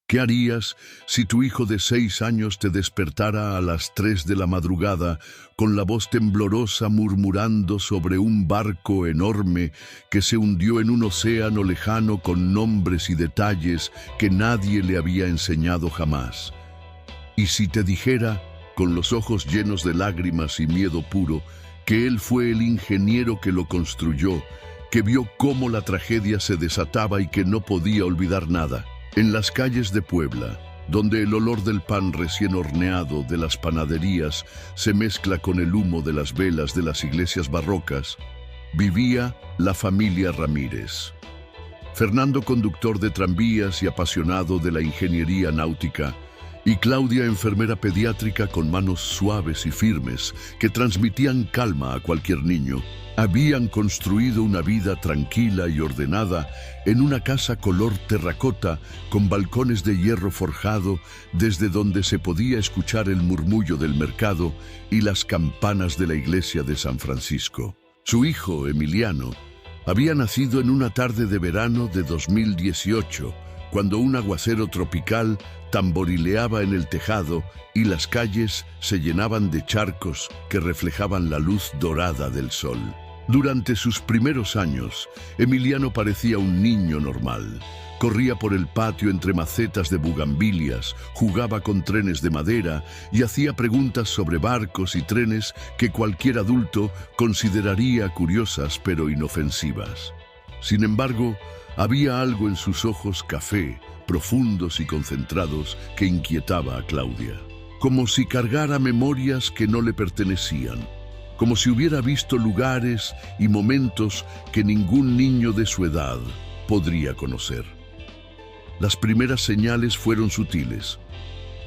¿Qué harías si tu hijo de 6 años te despertara a las 3 de la madrugada con la voz temblorosa murmurando sobre un barco enorme que se hundió en un océano lejano con nombres y detalles que nadie le había enseñado jamás? Y si te dijera, con los ojos llenos de lágrimas y miedo puro, que él fue el ingeniero que lo construyó, que vio cómo la tragedia se desataba y que no podía olvidar nada. En las calles de Puebla, donde el olor del pan recién horneado de las panaderías se mezcla con el humo de las velas de las iglesias barrocas, vivía la familia Ramírez. Fernando, conductor de tranvías y apasionado de la ingeniería náutica, y Claudia, enfermera pediátrica con manos suaves y firmes que transmitían calma a cualquier niño, habían construido una vida tranquila y ordenada en una casa color terracota con balcones de hierro forjado desde donde se podía escuchar el murmullo del mercado y las campanas de la iglesia de San Francisco. Su hijo, Emiliano, había nacido en una tarde de verano de 2018, cuando un aguacero tropical tamborileaba en el tejado y las calles se llenaban de charcos que reflejaban la luz dorada del sol. Durante sus primeros años, Emiliano parecía un niño normal. Corría por el patio entre macetas de bugambilias, jugaba con trenes de madera y hacía preguntas sobre barcos y trenes que cualquier adulto consideraría curiosas pero inofensivas. Sin embargo, había algo en sus ojos café, profundos y concentrados, que inquietaba a Claudia. Como si cargara memorias que no le pertenecían. Como si hubiera visto lugares y momentos que ningún niño de su edad podría conocer. Las primeras señales fueron sutiles.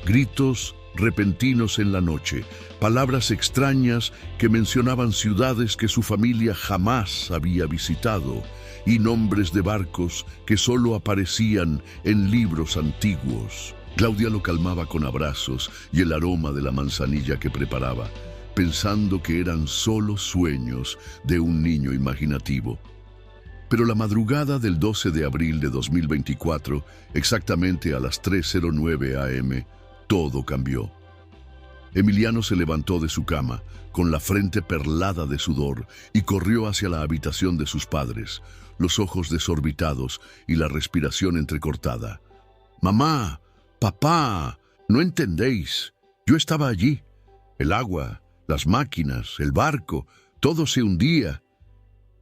Gritos repentinos en la noche, palabras extrañas que mencionaban ciudades que su familia jamás había visitado y nombres de barcos que solo aparecían en libros antiguos. Claudia lo calmaba con abrazos y el aroma de la manzanilla que preparaba, pensando que eran solo sueños de un niño imaginativo. Pero la madrugada del 12 de abril de 2024, exactamente a las 3:09 a.m., todo cambió. Emiliano se levantó de su cama, con la frente perlada de sudor, y corrió hacia la habitación de sus padres, los ojos desorbitados y la respiración entrecortada. «Mamá, papá, no entendéis. Yo estaba allí. El agua, las máquinas, el barco, todo se hundía».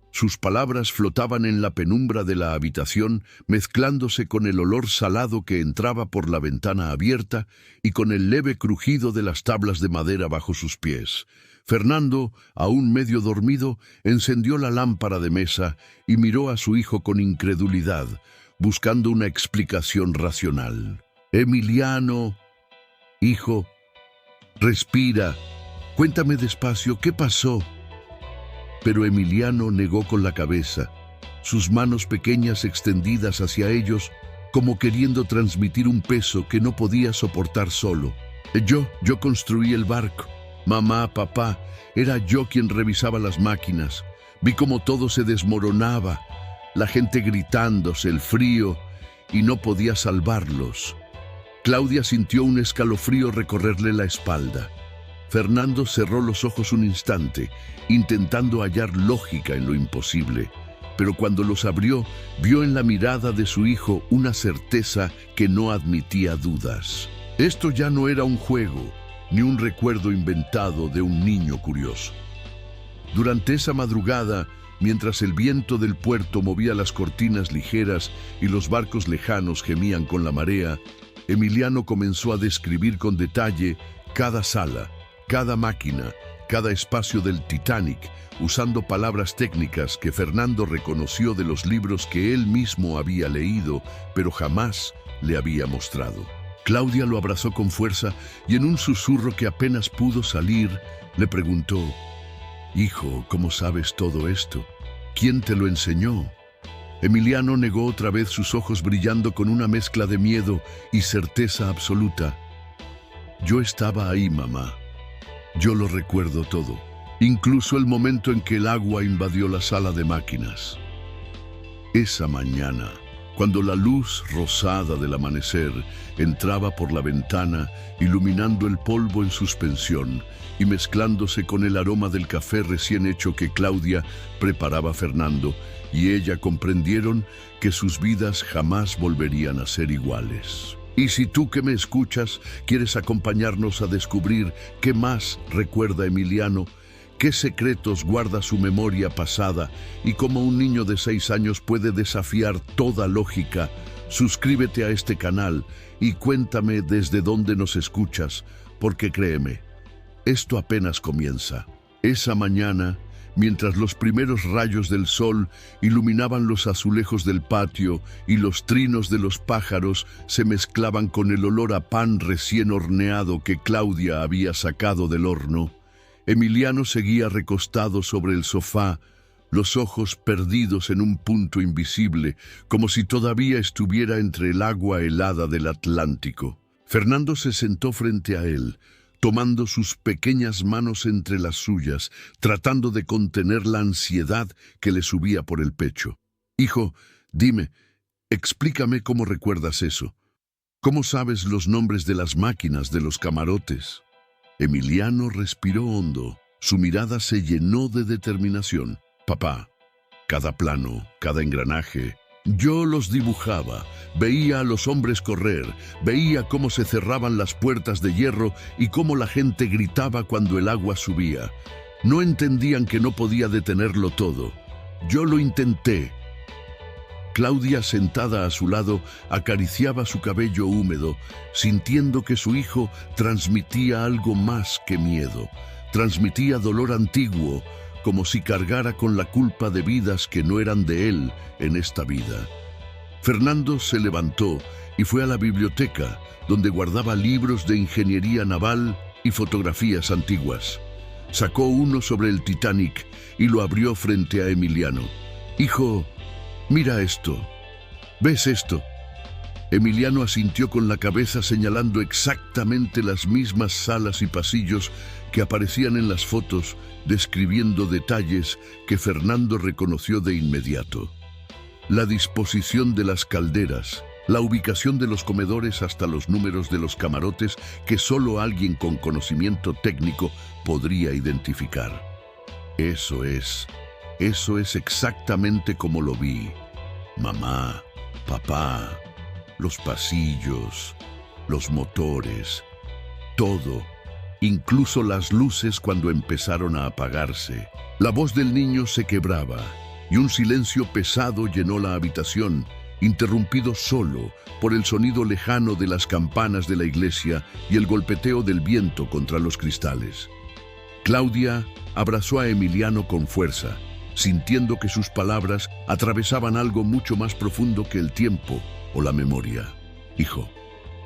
Sus palabras flotaban en la penumbra de la habitación, mezclándose con el olor salado que entraba por la ventana abierta y con el leve crujido de las tablas de madera bajo sus pies. Fernando, aún medio dormido, encendió la lámpara de mesa y miró a su hijo con incredulidad, buscando una explicación racional. «Emiliano, hijo, respira. Cuéntame despacio, ¿qué pasó?». Pero Emiliano negó con la cabeza, sus manos pequeñas extendidas hacia ellos, como queriendo transmitir un peso que no podía soportar solo. Yo construí el barco. Mamá, papá, era yo quien revisaba las máquinas. Vi cómo todo se desmoronaba, la gente gritándose, el frío, y no podía salvarlos». Claudia sintió un escalofrío recorrerle la espalda. Fernando cerró los ojos un instante, intentando hallar lógica en lo imposible, pero cuando los abrió, vio en la mirada de su hijo una certeza que no admitía dudas. Esto ya no era un juego, ni un recuerdo inventado de un niño curioso. Durante esa madrugada, mientras el viento del puerto movía las cortinas ligeras y los barcos lejanos gemían con la marea, Emiliano comenzó a describir con detalle cada sala, cada máquina, cada espacio del Titanic, usando palabras técnicas que Fernando reconoció de los libros que él mismo había leído, pero jamás le había mostrado. Claudia lo abrazó con fuerza y en un susurro que apenas pudo salir, le preguntó: «Hijo, ¿cómo sabes todo esto? ¿Quién te lo enseñó?». Emiliano negó otra vez, sus ojos brillando con una mezcla de miedo y certeza absoluta. «Yo estaba ahí, mamá. Yo lo recuerdo todo, incluso el momento en que el agua invadió la sala de máquinas. Esa mañana Cuando la luz rosada del amanecer entraba por la ventana, iluminando el polvo en suspensión y mezclándose con el aroma del café recién hecho que Claudia preparaba a Fernando, y ella comprendieron que sus vidas jamás volverían a ser iguales. Y si tú que me escuchas quieres acompañarnos a descubrir qué más recuerda Emiliano, qué secretos guarda su memoria pasada y cómo un niño de 6 años puede desafiar toda lógica, suscríbete a este canal y cuéntame desde dónde nos escuchas, porque créeme, esto apenas comienza. Esa mañana, mientras los primeros rayos del sol iluminaban los azulejos del patio y los trinos de los pájaros se mezclaban con el olor a pan recién horneado que Claudia había sacado del horno, Emiliano seguía recostado sobre el sofá, los ojos perdidos en un punto invisible, como si todavía estuviera entre el agua helada del Atlántico. Fernando se sentó frente a él, tomando sus pequeñas manos entre las suyas, tratando de contener la ansiedad que le subía por el pecho. «Hijo, dime, explícame cómo recuerdas eso. ¿Cómo sabes los nombres de las máquinas, de los camarotes?» Emiliano respiró hondo. Su mirada se llenó de determinación. «Papá, cada plano, cada engranaje, yo los dibujaba. Veía a los hombres correr, veía cómo se cerraban las puertas de hierro y cómo la gente gritaba cuando el agua subía. No entendían que no podía detenerlo todo. Yo lo intenté». Claudia, sentada a su lado, acariciaba su cabello húmedo, sintiendo que su hijo transmitía algo más que miedo. Transmitía dolor antiguo, como si cargara con la culpa de vidas que no eran de él en esta vida. Fernando se levantó y fue a la biblioteca, donde guardaba libros de ingeniería naval y fotografías antiguas. Sacó uno sobre el Titanic y lo abrió frente a Emiliano. «Hijo, mira esto. ¿Ves esto?» Emiliano asintió con la cabeza, señalando exactamente las mismas salas y pasillos que aparecían en las fotos, describiendo detalles que Fernando reconoció de inmediato. La disposición de las calderas, la ubicación de los comedores hasta los números de los camarotes que solo alguien con conocimiento técnico podría identificar. Eso es exactamente como lo vi. Mamá, papá, los pasillos, los motores, todo, incluso las luces cuando empezaron a apagarse. La voz del niño se quebraba y un silencio pesado llenó la habitación, interrumpido solo por el sonido lejano de las campanas de la iglesia y el golpeteo del viento contra los cristales. Claudia abrazó a Emiliano con fuerza, sintiendo que sus palabras atravesaban algo mucho más profundo que el tiempo o la memoria. «Hijo,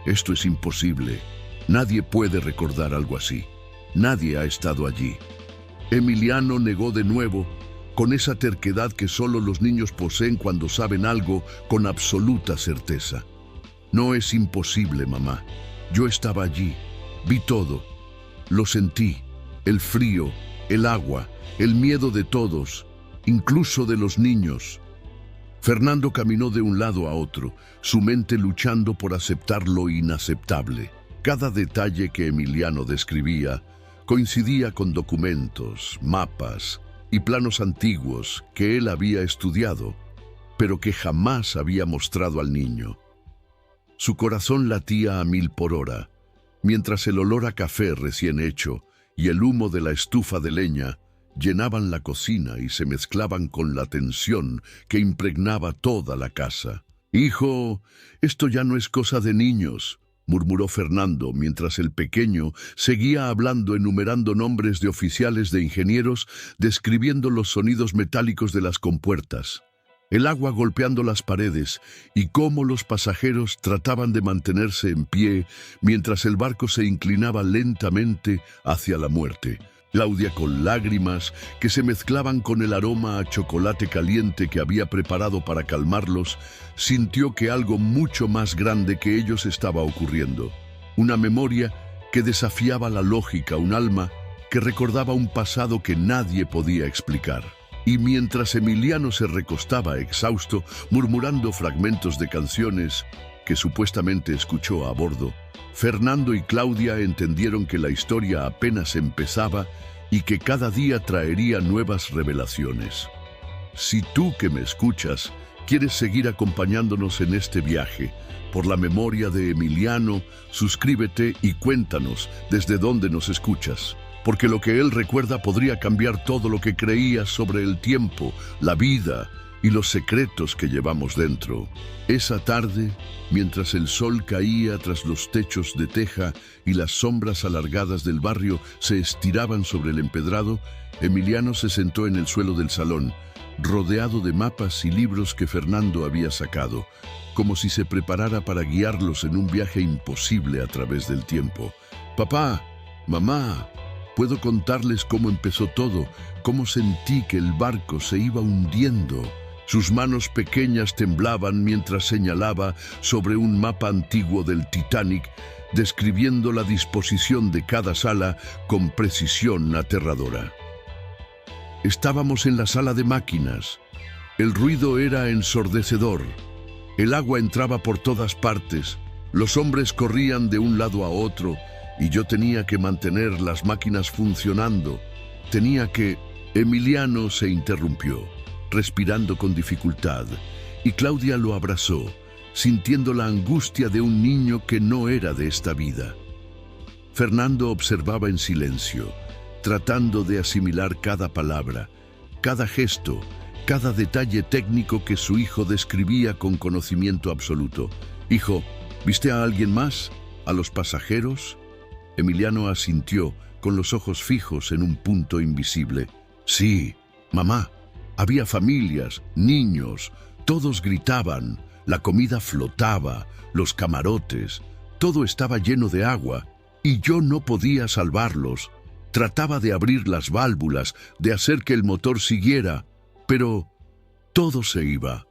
esto es imposible. Nadie puede recordar algo así. Nadie ha estado allí». Emiliano negó de nuevo, con esa terquedad que solo los niños poseen cuando saben algo con absoluta certeza. «No es imposible, mamá. Yo estaba allí. Vi todo. Lo sentí. El frío, el agua, el miedo de todos, incluso de los niños». Fernando caminó de un lado a otro, su mente luchando por aceptar lo inaceptable. Cada detalle que Emiliano describía coincidía con documentos, mapas y planos antiguos que él había estudiado, pero que jamás había mostrado al niño. Su corazón latía a 1000 por hora, mientras el olor a café recién hecho y el humo de la estufa de leña llenaban la cocina y se mezclaban con la tensión que impregnaba toda la casa. «Hijo, esto ya no es cosa de niños», murmuró Fernando, mientras el pequeño seguía hablando, enumerando nombres de oficiales de ingenieros, describiendo los sonidos metálicos de las compuertas, el agua golpeando las paredes y cómo los pasajeros trataban de mantenerse en pie mientras el barco se inclinaba lentamente hacia la muerte. Claudia, con lágrimas que se mezclaban con el aroma a chocolate caliente que había preparado para calmarlos, sintió que algo mucho más grande que ellos estaba ocurriendo. Una memoria que desafiaba la lógica, un alma que recordaba un pasado que nadie podía explicar. Y mientras Emiliano se recostaba exhausto, murmurando fragmentos de canciones que supuestamente escuchó a bordo, Fernando y Claudia entendieron que la historia apenas empezaba y que cada día traería nuevas revelaciones. Si tú que me escuchas quieres seguir acompañándonos en este viaje por la memoria de Emiliano, suscríbete y cuéntanos desde dónde nos escuchas, porque lo que él recuerda podría cambiar todo lo que creías sobre el tiempo, la vida y los secretos que llevamos dentro. Esa tarde, mientras el sol caía tras los techos de teja y las sombras alargadas del barrio se estiraban sobre el empedrado, Emiliano se sentó en el suelo del salón, rodeado de mapas y libros que Fernando había sacado, como si se preparara para guiarlos en un viaje imposible a través del tiempo. «Papá, mamá, puedo contarles cómo empezó todo, cómo sentí que el barco se iba hundiendo». Sus manos pequeñas temblaban mientras señalaba sobre un mapa antiguo del Titanic, describiendo la disposición de cada sala con precisión aterradora. Estábamos en la sala de máquinas. El ruido era ensordecedor. El agua entraba por todas partes. Los hombres corrían de un lado a otro y yo tenía que mantener las máquinas funcionando. Emiliano se interrumpió, respirando con dificultad, y Claudia lo abrazó, sintiendo la angustia de un niño que no era de esta vida. Fernando observaba en silencio, tratando de asimilar cada palabra, cada gesto, cada detalle técnico que su hijo describía con conocimiento absoluto. «Hijo, ¿viste a alguien más? ¿A los pasajeros?» Emiliano asintió, con los ojos fijos en un punto invisible. «Sí, mamá. Había familias, niños, todos gritaban, la comida flotaba, los camarotes, todo estaba lleno de agua, y yo no podía salvarlos. Trataba de abrir las válvulas, de hacer que el motor siguiera, pero todo se iba».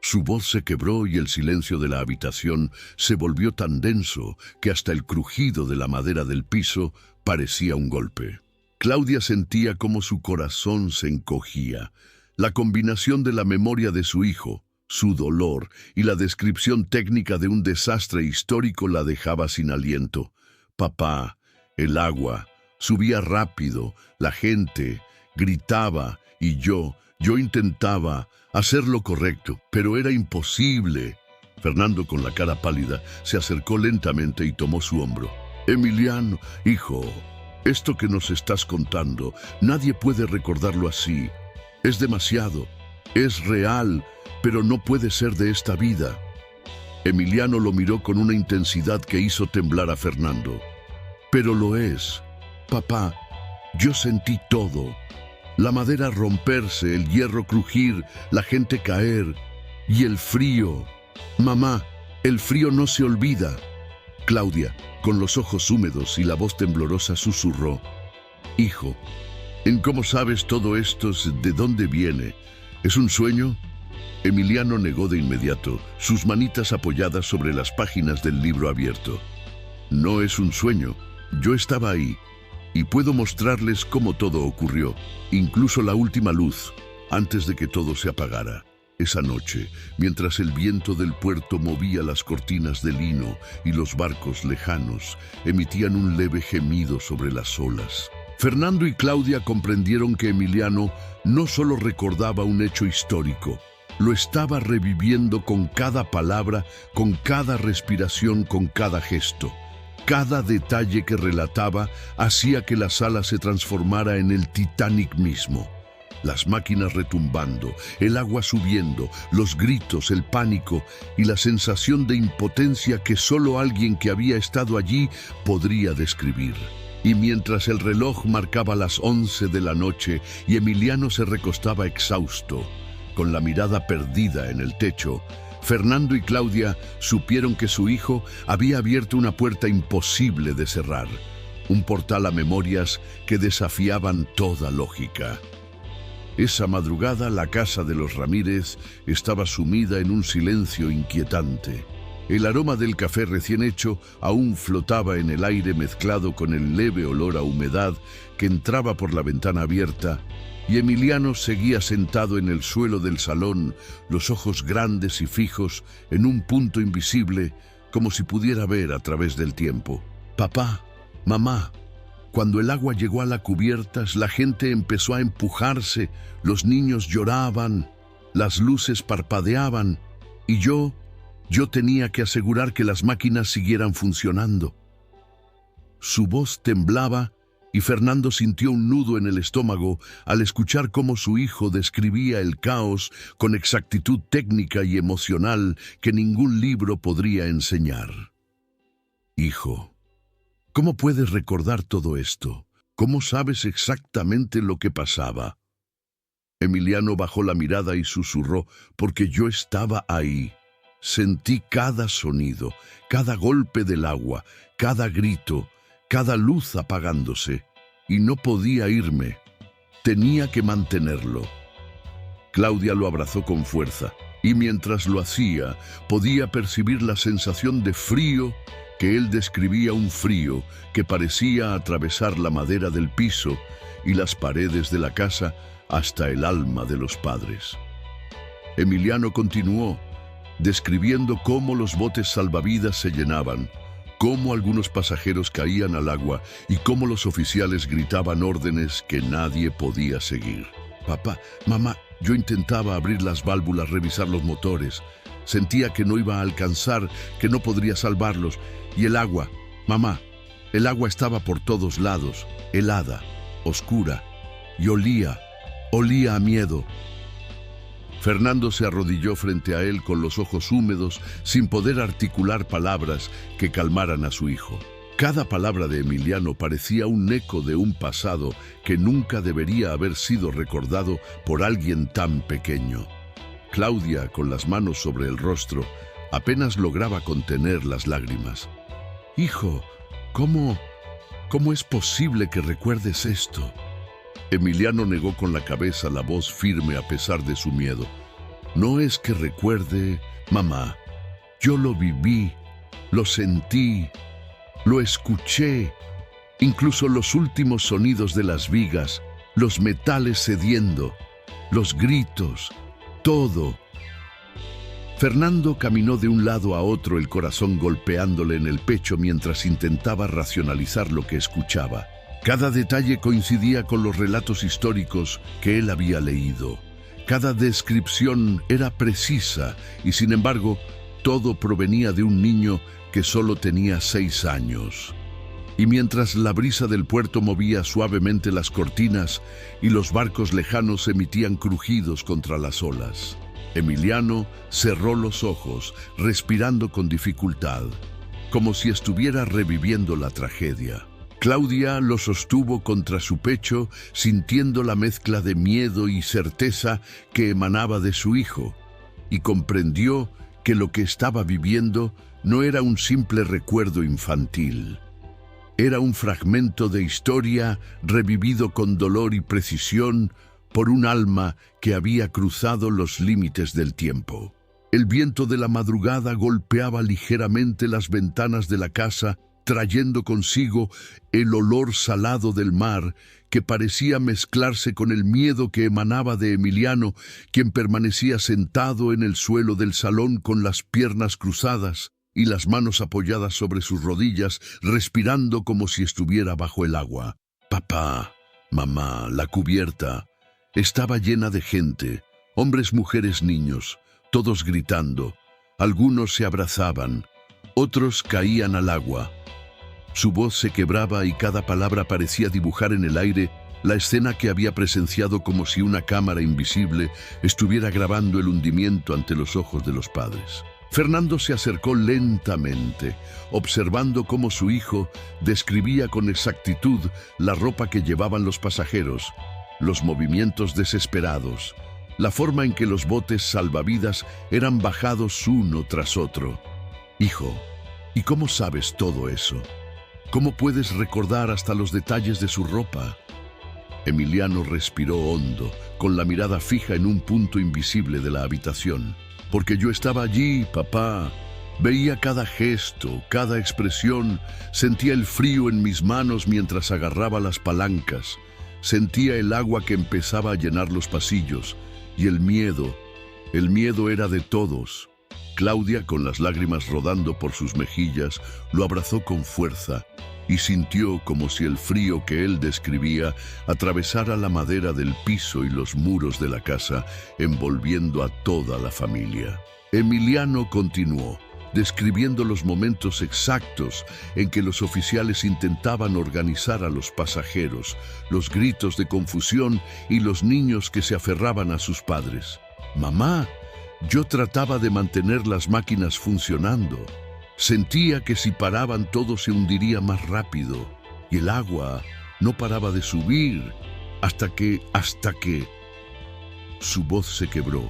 Su voz se quebró y el silencio de la habitación se volvió tan denso que hasta el crujido de la madera del piso parecía un golpe. Claudia sentía cómo su corazón se encogía. La combinación de la memoria de su hijo, su dolor y la descripción técnica de un desastre histórico la dejaba sin aliento. «Papá, el agua subía rápido, la gente gritaba y yo intentaba hacer lo correcto, pero era imposible». Fernando, con la cara pálida, se acercó lentamente y tomó su hombro. «Emiliano, hijo, esto que nos estás contando, nadie puede recordarlo así. Es demasiado, es real, pero no puede ser de esta vida». Emiliano lo miró con una intensidad que hizo temblar a Fernando. «Pero lo es. Papá, yo sentí todo. La madera romperse, el hierro crujir, la gente caer y el frío. Mamá, el frío no se olvida». Claudia, con los ojos húmedos y la voz temblorosa, susurró: «Hijo, ¿en cómo sabes todo esto? ¿De dónde viene? ¿Es un sueño?» Emiliano negó de inmediato, sus manitas apoyadas sobre las páginas del libro abierto. «No es un sueño. Yo estaba ahí, y puedo mostrarles cómo todo ocurrió, incluso la última luz, antes de que todo se apagara. Esa noche, mientras el viento del puerto movía las cortinas de lino y los barcos lejanos emitían un leve gemido sobre las olas». Fernando y Claudia comprendieron que Emiliano no solo recordaba un hecho histórico, lo estaba reviviendo con cada palabra, con cada respiración, con cada gesto. Cada detalle que relataba hacía que la sala se transformara en el Titanic mismo. Las máquinas retumbando, el agua subiendo, los gritos, el pánico y la sensación de impotencia que solo alguien que había estado allí podría describir. Y mientras el reloj marcaba las 11 de la noche y Emiliano se recostaba exhausto, con la mirada perdida en el techo, Fernando y Claudia supieron que su hijo había abierto una puerta imposible de cerrar, un portal a memorias que desafiaban toda lógica. Esa madrugada la casa de los Ramírez estaba sumida en un silencio inquietante. El aroma del café recién hecho aún flotaba en el aire mezclado con el leve olor a humedad que entraba por la ventana abierta, y Emiliano seguía sentado en el suelo del salón, los ojos grandes y fijos en un punto invisible, como si pudiera ver a través del tiempo. «Papá, mamá». Cuando el agua llegó a la cubierta, la gente empezó a empujarse, los niños lloraban, las luces parpadeaban, y yo tenía que asegurar que las máquinas siguieran funcionando. Su voz temblaba y Fernando sintió un nudo en el estómago al escuchar cómo su hijo describía el caos con exactitud técnica y emocional que ningún libro podría enseñar. «Hijo, ¿cómo puedes recordar todo esto? ¿Cómo sabes exactamente lo que pasaba?». Emiliano bajó la mirada y susurró, «Porque yo estaba ahí. Sentí cada sonido, cada golpe del agua, cada grito, cada luz apagándose, y no podía irme. Tenía que mantenerlo». Claudia lo abrazó con fuerza, y mientras lo hacía, podía percibir la sensación de frío que él describía, un frío que parecía atravesar la madera del piso y las paredes de la casa hasta el alma de los padres. Emiliano continuó, describiendo cómo los botes salvavidas se llenaban, cómo algunos pasajeros caían al agua y cómo los oficiales gritaban órdenes que nadie podía seguir. «Papá, mamá, yo intentaba abrir las válvulas, revisar los motores. Sentía que no iba a alcanzar, que no podría salvarlos. Y el agua, mamá, el agua estaba por todos lados, helada, oscura, y olía a miedo». Fernando se arrodilló frente a él con los ojos húmedos, sin poder articular palabras que calmaran a su hijo. Cada palabra de Emiliano parecía un eco de un pasado que nunca debería haber sido recordado por alguien tan pequeño. Claudia, con las manos sobre el rostro, apenas lograba contener las lágrimas. «Hijo, ¿cómo es posible que recuerdes esto?». Emiliano negó con la cabeza, la voz firme a pesar de su miedo. «No es que recuerde, mamá. Yo lo viví, lo sentí, lo escuché, incluso los últimos sonidos de las vigas, los metales cediendo, los gritos, todo». Fernando caminó de un lado a otro, el corazón golpeándole en el pecho mientras intentaba racionalizar lo que escuchaba. Cada detalle coincidía con los relatos históricos que él había leído. Cada descripción era precisa y, sin embargo, todo provenía de un niño que solo tenía 6 años. Y mientras la brisa del puerto movía suavemente las cortinas y los barcos lejanos emitían crujidos contra las olas, Emiliano cerró los ojos, respirando con dificultad, como si estuviera reviviendo la tragedia. Claudia lo sostuvo contra su pecho, sintiendo la mezcla de miedo y certeza que emanaba de su hijo, y comprendió que lo que estaba viviendo no era un simple recuerdo infantil. Era un fragmento de historia revivido con dolor y precisión por un alma que había cruzado los límites del tiempo. El viento de la madrugada golpeaba ligeramente las ventanas de la casa, trayendo consigo el olor salado del mar que parecía mezclarse con el miedo que emanaba de Emiliano, quien permanecía sentado en el suelo del salón con las piernas cruzadas y las manos apoyadas sobre sus rodillas, respirando como si estuviera bajo el agua. Papá, mamá, la cubierta estaba llena de gente, hombres, mujeres, niños, todos gritando. Algunos se abrazaban, otros caían al agua. Su voz se quebraba y cada palabra parecía dibujar en el aire la escena que había presenciado, como si una cámara invisible estuviera grabando el hundimiento ante los ojos de los padres. Fernando se acercó lentamente, observando cómo su hijo describía con exactitud la ropa que llevaban los pasajeros, los movimientos desesperados, la forma en que los botes salvavidas eran bajados uno tras otro. «Hijo, ¿y cómo sabes todo eso? ¿Cómo puedes recordar hasta los detalles de su ropa?». Emiliano respiró hondo, con la mirada fija en un punto invisible de la habitación. «Porque yo estaba allí, papá. Veía cada gesto, cada expresión, sentía el frío en mis manos mientras agarraba las palancas. Sentía el agua que empezaba a llenar los pasillos, y el miedo era de todos. Claudia, con las lágrimas rodando por sus mejillas, lo abrazó con fuerza y sintió como si el frío que él describía atravesara la madera del piso y los muros de la casa, envolviendo a toda la familia. Emiliano continuó, describiendo los momentos exactos en que los oficiales intentaban organizar a los pasajeros, los gritos de confusión y los niños que se aferraban a sus padres. «Mamá, yo trataba de mantener las máquinas funcionando. Sentía que si paraban todo se hundiría más rápido, y el agua no paraba de subir hasta que... Su voz se quebró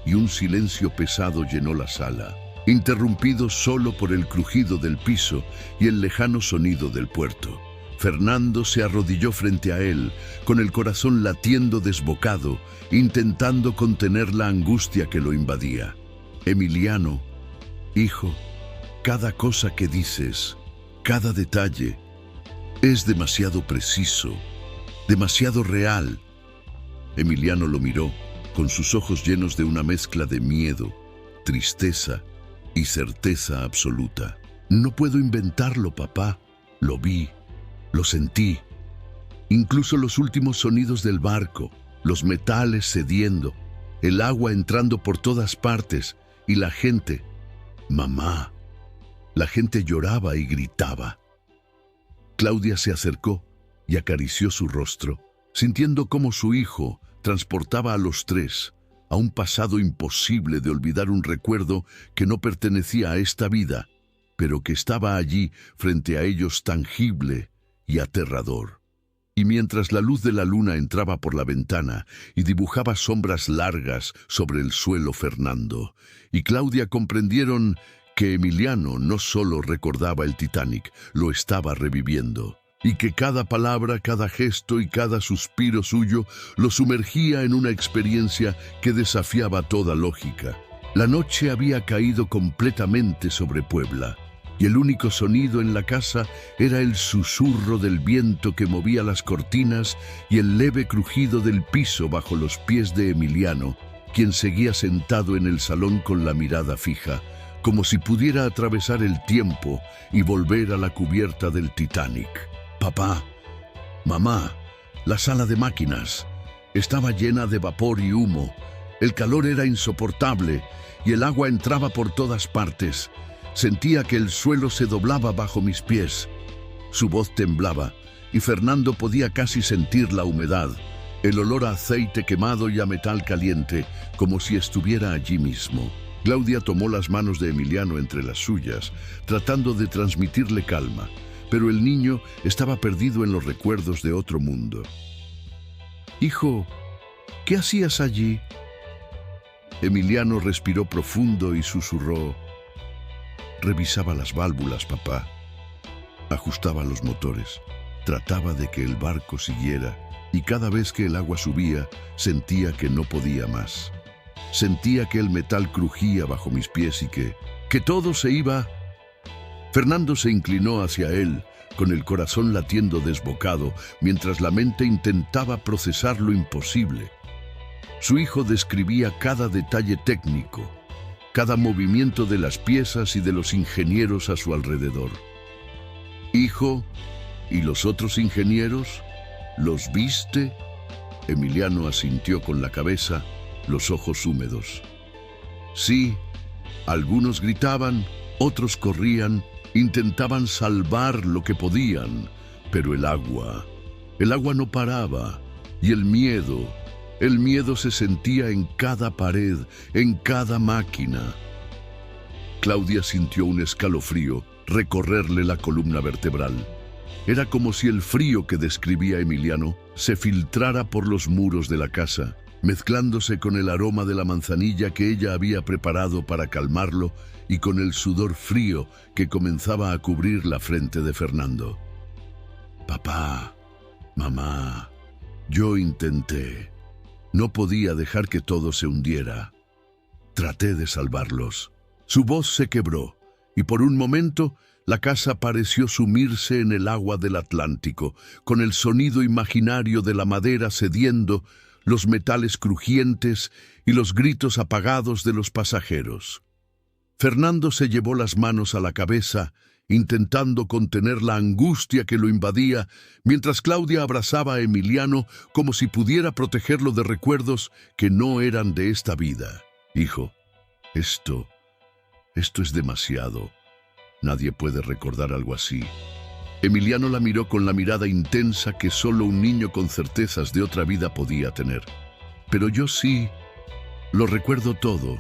y un silencio pesado llenó la sala, interrumpido solo por el crujido del piso y el lejano sonido del puerto. Fernando se arrodilló frente a él, con el corazón latiendo desbocado, intentando contener la angustia que lo invadía. «Emiliano, hijo, cada cosa que dices, cada detalle, es demasiado preciso, demasiado real». Emiliano lo miró, con sus ojos llenos de una mezcla de miedo, tristeza y certeza absoluta. «No puedo inventarlo, papá. Lo vi, lo sentí. Incluso los últimos sonidos del barco, los metales cediendo, el agua entrando por todas partes y la gente. Mamá». La gente lloraba y gritaba. Claudia se acercó y acarició su rostro, sintiendo cómo su hijo transportaba a los tres a un pasado imposible de olvidar, un recuerdo que no pertenecía a esta vida, pero que estaba allí frente a ellos, tangible y aterrador. Y mientras la luz de la luna entraba por la ventana y dibujaba sombras largas sobre el suelo, Fernando y Claudia comprendieron que Emiliano no solo recordaba el Titanic, lo estaba reviviendo, y que cada palabra, cada gesto y cada suspiro suyo lo sumergía en una experiencia que desafiaba toda lógica. La noche había caído completamente sobre Puebla, y el único sonido en la casa era el susurro del viento que movía las cortinas y el leve crujido del piso bajo los pies de Emiliano, quien seguía sentado en el salón con la mirada fija, como si pudiera atravesar el tiempo y volver a la cubierta del Titanic. «Papá, mamá, la sala de máquinas estaba llena de vapor y humo. El calor era insoportable y el agua entraba por todas partes. Sentía que el suelo se doblaba bajo mis pies». Su voz temblaba y Fernando podía casi sentir la humedad, el olor a aceite quemado y a metal caliente, como si estuviera allí mismo. Claudia tomó las manos de Emiliano entre las suyas, tratando de transmitirle calma, pero el niño estaba perdido en los recuerdos de otro mundo. «Hijo, ¿qué hacías allí?». Emiliano respiró profundo y susurró: «Revisaba las válvulas, papá. Ajustaba los motores. Trataba de que el barco siguiera, y cada vez que el agua subía, sentía que no podía más. Sentía que el metal crujía bajo mis pies y que todo se iba». Fernando se inclinó hacia él, con el corazón latiendo desbocado, mientras la mente intentaba procesar lo imposible. Su hijo describía cada detalle técnico, cada movimiento de las piezas y de los ingenieros a su alrededor. «Hijo, ¿y los otros ingenieros? ¿Los viste?». Emiliano asintió con la cabeza, los ojos húmedos. «Sí, algunos gritaban, otros corrían, intentaban salvar lo que podían, pero el agua no paraba, y el miedo se sentía en cada pared, en cada máquina». Claudia sintió un escalofrío recorrerle la columna vertebral. Era como si el frío que describía Emiliano se filtrara por los muros de la casa, mezclándose con el aroma de la manzanilla que ella había preparado para calmarlo y con el sudor frío que comenzaba a cubrir la frente de Fernando. «Papá, mamá, yo intenté. No podía dejar que todo se hundiera. Traté de salvarlos». Su voz se quebró y por un momento La casa pareció sumirse en el agua del Atlántico, con el sonido imaginario de la madera cediendo, los metales crujientes y los gritos apagados de los pasajeros. Fernando se llevó las manos a la cabeza, intentando contener la angustia que lo invadía, mientras Claudia abrazaba a Emiliano como si pudiera protegerlo de recuerdos que no eran de esta vida. Hijo, esto es demasiado. Nadie puede recordar algo así. Emiliano la miró con la mirada intensa que solo un niño con certezas de otra vida podía tener. Pero yo sí, lo recuerdo todo.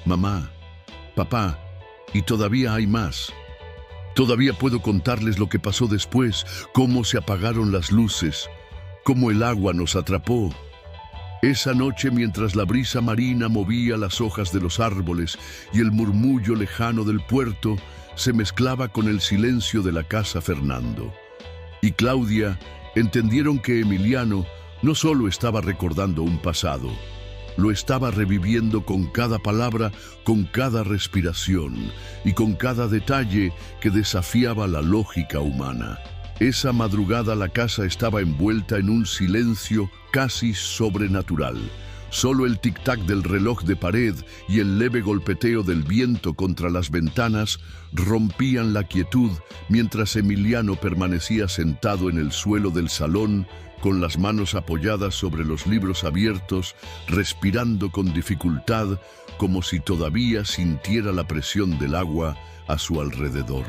Mamá, papá, y todavía hay más. Todavía puedo contarles lo que pasó después, cómo se apagaron las luces, cómo el agua nos atrapó. Esa noche, mientras la brisa marina movía las hojas de los árboles y el murmullo lejano del puerto se mezclaba con el silencio de la casa Fernando y Claudia, entendieron que Emiliano no solo estaba recordando un pasado, lo estaba reviviendo con cada palabra, con cada respiración y con cada detalle que desafiaba la lógica humana. Esa madrugada la casa estaba envuelta en un silencio casi sobrenatural. Solo el tic-tac del reloj de pared y el leve golpeteo del viento contra las ventanas rompían la quietud mientras Emiliano permanecía sentado en el suelo del salón con las manos apoyadas sobre los libros abiertos, respirando con dificultad, como si todavía sintiera la presión del agua a su alrededor.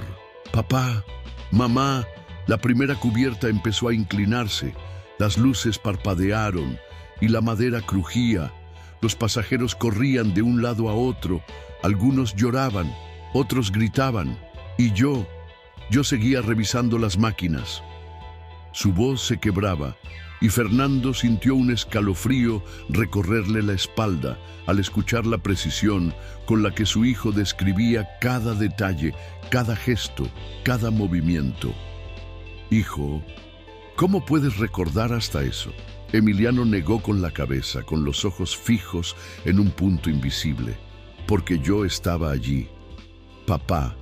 Papá, mamá, la primera cubierta empezó a inclinarse, las luces parpadearon y la madera crujía. Los pasajeros corrían de un lado a otro, algunos lloraban, otros gritaban, y yo seguía revisando las máquinas. Su voz se quebraba y Fernando sintió un escalofrío recorrerle la espalda al escuchar la precisión con la que su hijo describía cada detalle, cada gesto, cada movimiento. Hijo, ¿cómo puedes recordar hasta eso? Emiliano negó con la cabeza, con los ojos fijos en un punto invisible. Porque yo estaba allí. Papá,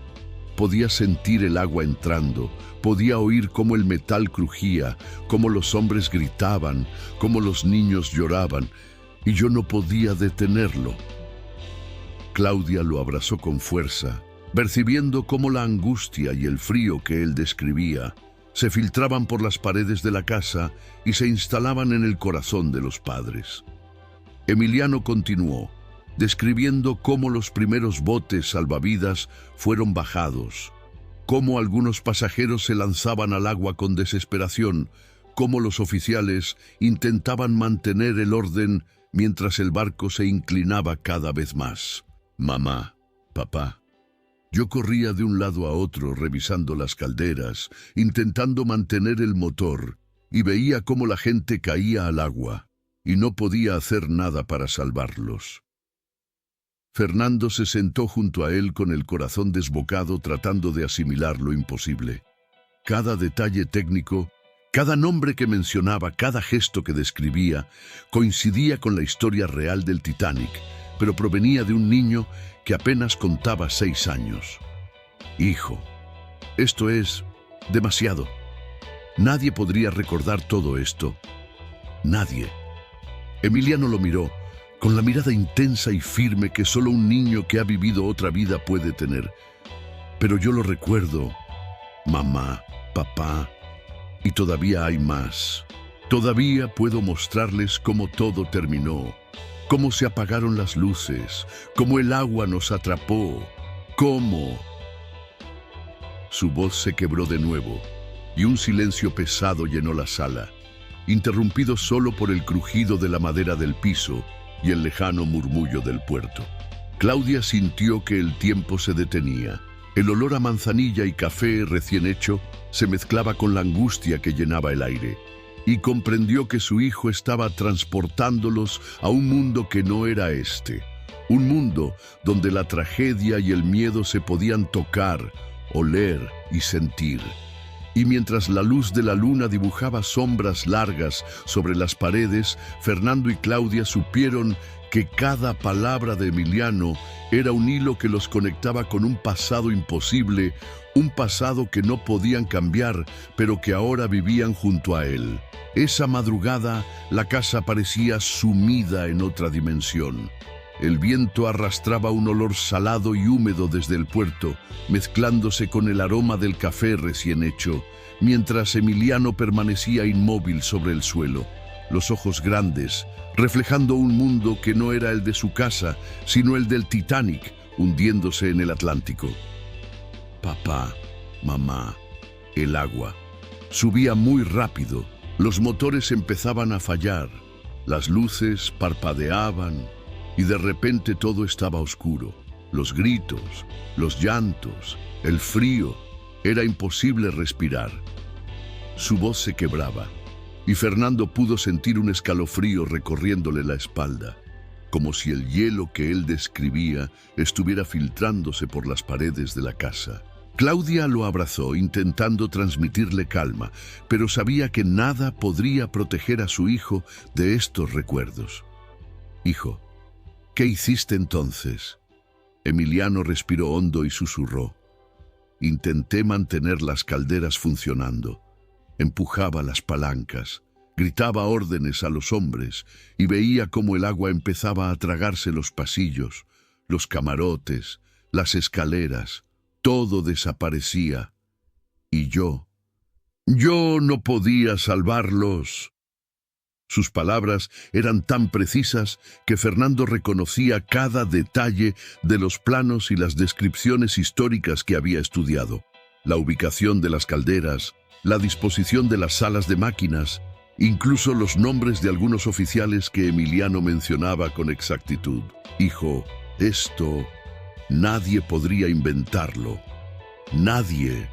podía sentir el agua entrando, podía oír cómo el metal crujía, cómo los hombres gritaban, cómo los niños lloraban, y yo no podía detenerlo. Claudia lo abrazó con fuerza, percibiendo cómo la angustia y el frío que él describía se filtraban por las paredes de la casa y se instalaban en el corazón de los padres. Emiliano continuó, describiendo cómo los primeros botes salvavidas fueron bajados, cómo algunos pasajeros se lanzaban al agua con desesperación, cómo los oficiales intentaban mantener el orden mientras el barco se inclinaba cada vez más. Mamá, papá, yo corría de un lado a otro revisando las calderas, intentando mantener el motor, y veía cómo la gente caía al agua, y no podía hacer nada para salvarlos. Fernando se sentó junto a él con el corazón desbocado tratando de asimilar lo imposible. Cada detalle técnico, cada nombre que mencionaba, cada gesto que describía, coincidía con la historia real del Titanic, pero provenía de un niño que apenas contaba 6 años. Hijo, esto es demasiado. Nadie podría recordar todo esto. Nadie. Emiliano lo miró, con la mirada intensa y firme que solo un niño que ha vivido otra vida puede tener. Pero yo lo recuerdo, mamá, papá, y todavía hay más. Todavía puedo mostrarles cómo todo terminó, cómo se apagaron las luces, cómo el agua nos atrapó, cómo... Su voz se quebró de nuevo, y un silencio pesado llenó la sala, interrumpido solo por el crujido de la madera del piso y el lejano murmullo del puerto. Claudia sintió que el tiempo se detenía. El olor a manzanilla y café recién hecho se mezclaba con la angustia que llenaba el aire, y comprendió que su hijo estaba transportándolos a un mundo que no era este, un mundo donde la tragedia y el miedo se podían tocar, oler y sentir. Y mientras la luz de la luna dibujaba sombras largas sobre las paredes, Fernando y Claudia supieron que cada palabra de Emiliano era un hilo que los conectaba con un pasado imposible, un pasado que no podían cambiar, pero que ahora vivían junto a él. Esa madrugada, la casa parecía sumida en otra dimensión. El viento arrastraba un olor salado y húmedo desde el puerto, mezclándose con el aroma del café recién hecho, mientras Emiliano permanecía inmóvil sobre el suelo, los ojos grandes, reflejando un mundo que no era el de su casa, sino el del Titanic, hundiéndose en el Atlántico. Papá, mamá, el agua. Subía muy rápido. Los motores empezaban a fallar. Las luces parpadeaban y de repente todo estaba oscuro. Los gritos, los llantos, el frío. Era imposible respirar. Su voz se quebraba y Fernando pudo sentir un escalofrío recorriéndole la espalda, como si el hielo que él describía estuviera filtrándose por las paredes de la casa. Claudia lo abrazó, intentando transmitirle calma, pero sabía que nada podría proteger a su hijo de estos recuerdos. «Hijo, ¿qué hiciste entonces?». Emiliano respiró hondo y susurró. «Intenté mantener las calderas funcionando. Empujaba las palancas, gritaba órdenes a los hombres y veía cómo el agua empezaba a tragarse los pasillos, los camarotes, las escaleras. Todo desaparecía. Y yo no podía salvarlos». Sus palabras eran tan precisas que Fernando reconocía cada detalle de los planos y las descripciones históricas que había estudiado. La ubicación de las calderas, la disposición de las salas de máquinas, incluso los nombres de algunos oficiales que Emiliano mencionaba con exactitud. «Hijo, esto nadie podría inventarlo. Nadie».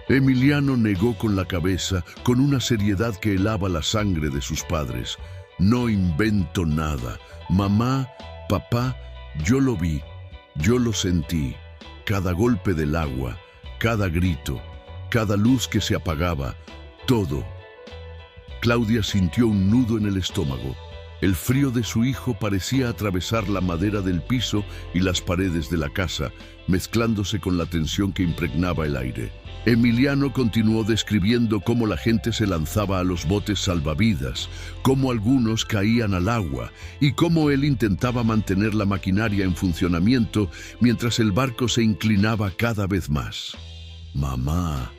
Emiliano negó con la cabeza, con una seriedad que helaba la sangre de sus padres. «No invento nada. Mamá, papá, yo lo vi, yo lo sentí. Cada golpe del agua, cada grito, cada luz que se apagaba, todo». Claudia sintió un nudo en el estómago. El frío de su hijo parecía atravesar la madera del piso y las paredes de la casa, mezclándose con la tensión que impregnaba el aire. Emiliano continuó describiendo cómo la gente se lanzaba a los botes salvavidas, cómo algunos caían al agua y cómo él intentaba mantener la maquinaria en funcionamiento mientras el barco se inclinaba cada vez más. «Mamá,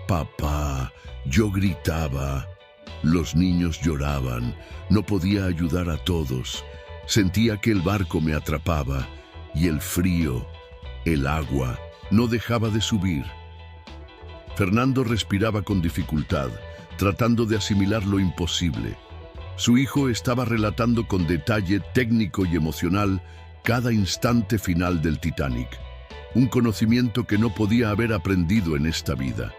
papá», yo gritaba. Los niños lloraban. No podía ayudar a todos. Sentía que el barco me atrapaba y el frío, el agua, no dejaba de subir. Fernando respiraba con dificultad, tratando de asimilar lo imposible. Su hijo estaba relatando con detalle técnico y emocional cada instante final del Titanic, un conocimiento que no podía haber aprendido en esta vida.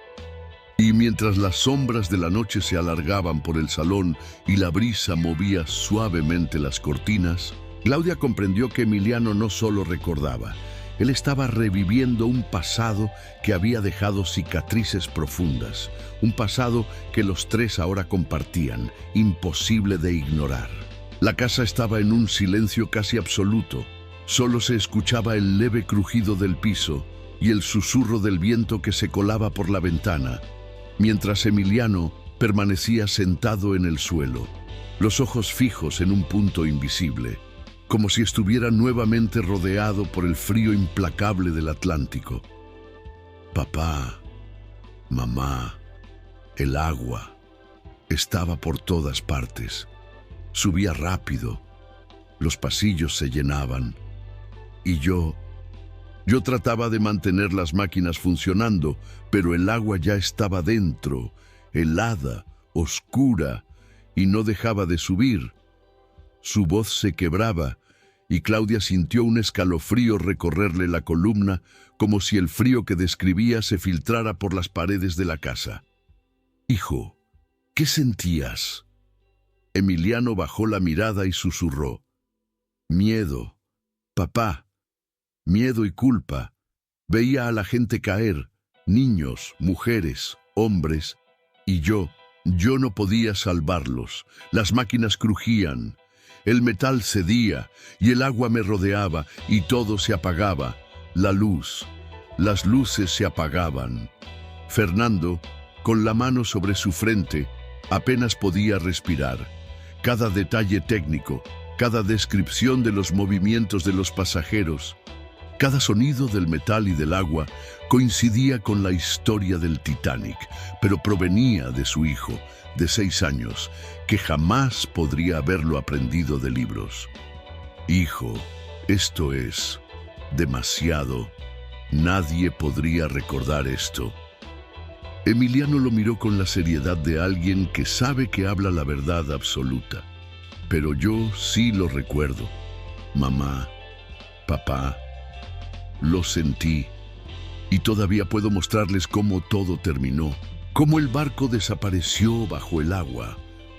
Y mientras las sombras de la noche se alargaban por el salón y la brisa movía suavemente las cortinas, Claudia comprendió que Emiliano no solo recordaba, él estaba reviviendo un pasado que había dejado cicatrices profundas, un pasado que los tres ahora compartían, imposible de ignorar. La casa estaba en un silencio casi absoluto. Solo se escuchaba el leve crujido del piso y el susurro del viento que se colaba por la ventana, mientras Emiliano permanecía sentado en el suelo, los ojos fijos en un punto invisible, como si estuviera nuevamente rodeado por el frío implacable del Atlántico. Papá, mamá, el agua estaba por todas partes. Subía rápido, los pasillos se llenaban, y yo trataba de mantener las máquinas funcionando, pero el agua ya estaba dentro, helada, oscura, y no dejaba de subir. Su voz se quebraba, y Claudia sintió un escalofrío recorrerle la columna, como si el frío que describía se filtrara por las paredes de la casa. «Hijo, ¿qué sentías?». Emiliano bajó la mirada y susurró. «Miedo, papá, miedo y culpa». Veía a la gente caer, niños, mujeres, hombres, y yo no podía salvarlos. Las máquinas crujían, El metal cedía y el agua me rodeaba y todo se apagaba. La luz, las luces se apagaban. Fernando, con la mano sobre su frente, apenas podía respirar. Cada detalle técnico, cada descripción de los movimientos de los pasajeros, cada sonido del metal y del agua coincidía con la historia del Titanic, pero provenía de su hijo, de 6 años, que jamás podría haberlo aprendido de libros. Hijo, esto es demasiado. Nadie podría recordar esto. Emiliano lo miró con la seriedad de alguien que sabe que habla la verdad absoluta. Pero yo sí lo recuerdo. Mamá, papá, lo sentí. Y todavía puedo mostrarles cómo todo terminó. Cómo el barco desapareció bajo el agua.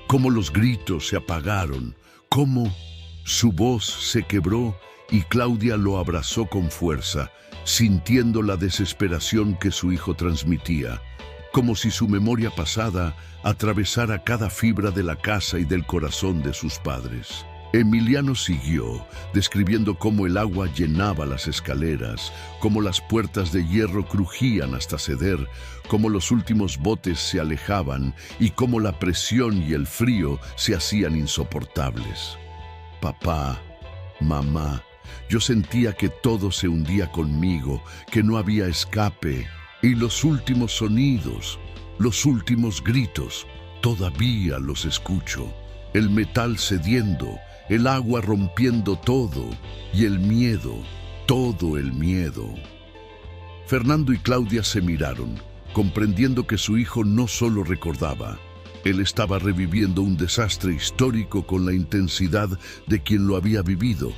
Cómo los gritos se apagaron. Cómo su voz se quebró y Claudia lo abrazó con fuerza, sintiendo la desesperación que su hijo transmitía. Como si su memoria pasada atravesara cada fibra de la casa y del corazón de sus padres. Emiliano siguió, describiendo cómo el agua llenaba las escaleras, cómo las puertas de hierro crujían hasta ceder, cómo los últimos botes se alejaban y cómo la presión y el frío se hacían insoportables. Papá, mamá, yo sentía que todo se hundía conmigo, que no había escape. Y los últimos sonidos, los últimos gritos, todavía los escucho. El metal cediendo, el agua rompiendo todo, y el miedo, todo el miedo. Fernando y Claudia se miraron, comprendiendo que su hijo no solo recordaba. Él estaba reviviendo un desastre histórico con la intensidad de quien lo había vivido,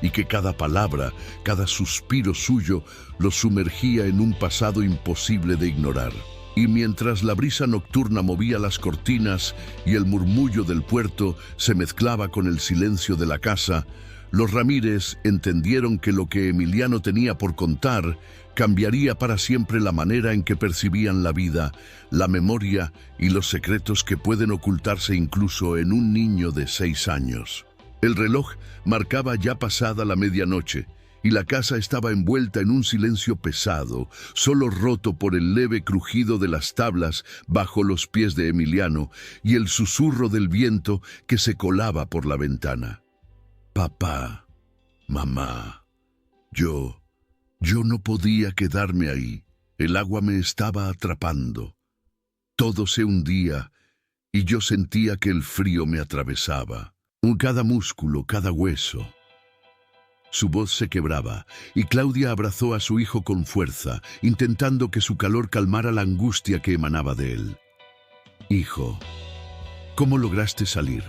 y que cada palabra, cada suspiro suyo, lo sumergía en un pasado imposible de ignorar. Y mientras la brisa nocturna movía las cortinas y el murmullo del puerto se mezclaba con el silencio de la casa, los Ramírez entendieron que lo que Emiliano tenía por contar cambiaría para siempre la manera en que percibían la vida, la memoria y los secretos que pueden ocultarse incluso en un niño de 6 años. El reloj marcaba ya pasada la medianoche y la casa estaba envuelta en un silencio pesado, solo roto por el leve crujido de las tablas bajo los pies de Emiliano y el susurro del viento que se colaba por la ventana. Papá, mamá, yo no podía quedarme ahí. El agua me estaba atrapando. Todo se hundía y yo sentía que el frío me atravesaba. Cada músculo, cada hueso. Su voz se quebraba y Claudia abrazó a su hijo con fuerza, intentando que su calor calmara la angustia que emanaba de él. Hijo, ¿cómo lograste salir?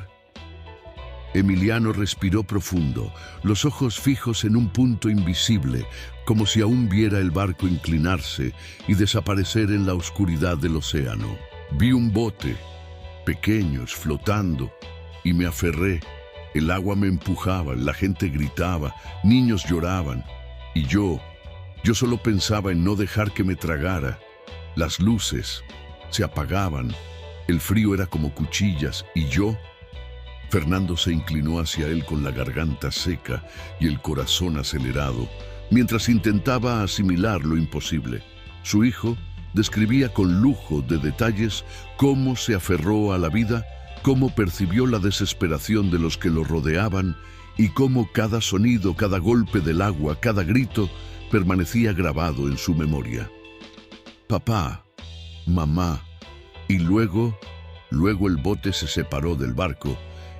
Emiliano respiró profundo, los ojos fijos en un punto invisible, como si aún viera el barco inclinarse y desaparecer en la oscuridad del océano. Vi un bote, pequeños, flotando, y me aferré. El agua me empujaba, la gente gritaba, niños lloraban. Y yo solo pensaba en no dejar que me tragara. Las luces se apagaban, el frío era como cuchillas, y yo... Fernando se inclinó hacia él con la garganta seca y el corazón acelerado, mientras intentaba asimilar lo imposible. Su hijo describía con lujo de detalles cómo se aferró a la vida, cómo percibió la desesperación de los que lo rodeaban y cómo cada sonido, cada golpe del agua, cada grito permanecía grabado en su memoria. Papá, mamá, y luego el bote se separó del barco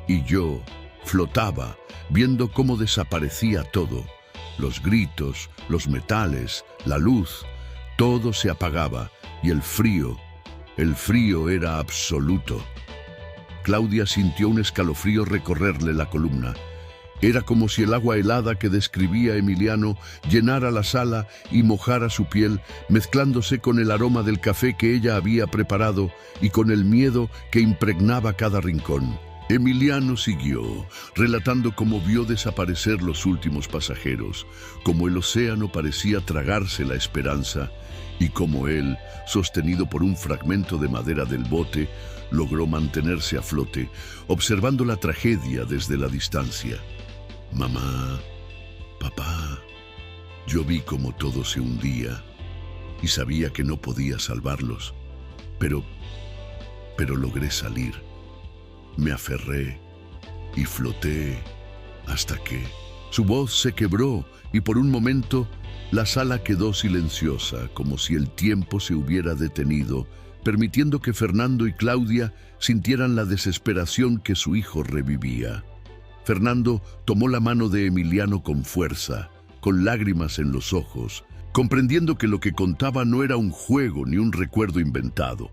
y yo flotaba, viendo cómo desaparecía todo. Los gritos, los metales, la luz, todo se apagaba y el frío era absoluto. Claudia sintió un escalofrío recorrerle la columna. Era como si el agua helada que describía Emiliano llenara la sala y mojara su piel, mezclándose con el aroma del café que ella había preparado y con el miedo que impregnaba cada rincón. Emiliano siguió, relatando cómo vio desaparecer los últimos pasajeros, cómo el océano parecía tragarse la esperanza y cómo él, sostenido por un fragmento de madera del bote, logró mantenerse a flote, observando la tragedia desde la distancia. Mamá, papá, yo vi cómo todo se hundía y sabía que no podía salvarlos, pero logré salir. Me aferré y floté hasta que su voz se quebró y por un momento la sala quedó silenciosa, como si el tiempo se hubiera detenido, permitiendo que Fernando y Claudia sintieran la desesperación que su hijo revivía. Fernando tomó la mano de Emiliano con fuerza, con lágrimas en los ojos, comprendiendo que lo que contaba no era un juego ni un recuerdo inventado.